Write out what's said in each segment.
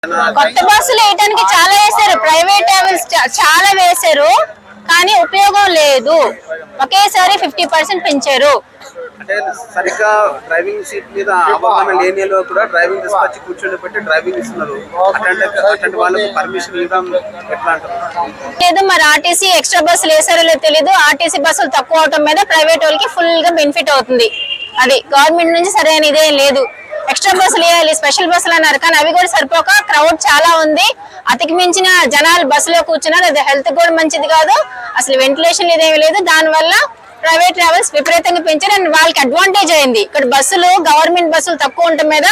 కొత్త బస్సులు వేయడానికి చాలా వేశారు, ప్రైవేట్ ట్రావెల్స్ చాలా వేశారు, కానీ ఉపయోగం లేదు. ఒకేసారి 50% పెంచారు. అంటే సరిగ్గా డ్రైవింగ్ సీట్ మీద అవగాహన లేనిలో కూడా డ్రైవింగ్ తీసుకొచ్చి కూర్చొని పెట్టి డ్రైవింగ్ ఇస్తున్నారు. అట్లాంటి వాళ్ళకి పర్మిషన్ ఇవ్వడం ఎట్లా అంటారు? లేదు, మరి ఆర్టీసీ ఎక్స్ట్రా బస్సులు వేసారో లేదో తెలీదు. ఆర్టీసీ బస్సులు తక్కువ అవటం మీద ప్రైవేట్ వాళ్ళకి ఫుల్ గా బెనిఫిట్ అవుతుంది. అది గవర్నమెంట్ నుంచి సరైన ఇదేం లేదు. ఎక్స్ట్రా బస్సులు వేయాలి, స్పెషల్ బస్సులు అన్నారు, కానీ అవి కూడా సరిపోక క్రౌడ్ చాలా ఉంది. అతికి మించిన జనాలు బస్సులో కూర్చున్నారు. అది హెల్త్ కూడా మంచిది కాదు, అసలు వెంటిలేషన్ ఇదేమి లేదు. దానివల్ల ప్రైవేట్ ట్రావెల్స్ విపరీతంగా పెంచారు అండ్ వాళ్ళకి అడ్వాంటేజ్ అయింది. ఇక్కడ బస్సులు గవర్నమెంట్ బస్సులు తక్కువ ఉండటం మీద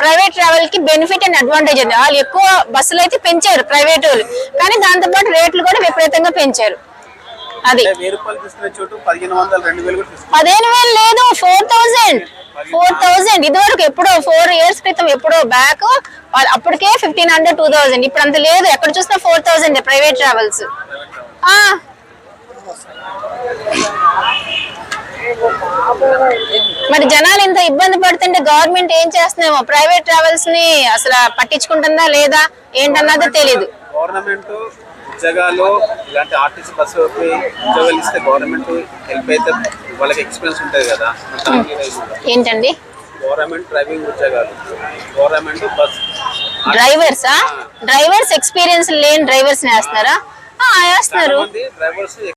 ప్రైవేట్ ట్రావెల్ కి బెనిఫిట్ అండ్ అడ్వాంటేజ్ ఉంది. వాళ్ళు ఎక్కువ బస్సులు అయితే పెంచారు ప్రైవేట్ వాళ్ళు, కానీ దాంతో పాటు రేట్లు కూడా విపరీతంగా పెంచారు. అది 15,000 లేదు, 4,000 ఇదివరకు ఎప్పుడో 4 years క్రితం ఎప్పుడో బ్యాక్ అప్పటికే 1,500 2,000. ఇప్పుడు అంత లేదు, ఎక్కడ చూసినా 4,000 ప్రైవేట్ ట్రావెల్స్. మరి జనాలు ఇంత ఇబ్బంది పడుతుంటే గవర్నమెంట్ ఏం చేస్తున్నామో, ప్రైవేట్ ట్రావెల్స్ ని అసలు పట్టించుకుంటుందా లేదా ఏంటన్నది తెలీదు. గవర్నమెంట్ ఉద్యోగాలు ఇలాంటి ఆర్టీసీ బస్సు ఉద్యోగాలు ఇస్తే గవర్నమెంట్ హెల్ప్ అయితే వాళ్ళకి ఎక్స్పీరియన్స్ ఉంటుంది కదా. ఏంటండి గవర్నమెంట్ డ్రైవింగ్ ఉద్యోగాలు, గవర్నమెంట్ బస్ డ్రైవర్స్ ఎక్స్పీరియన్స్ లేని డ్రైవర్స్ వేస్తున్నారా? వేస్తున్నారు.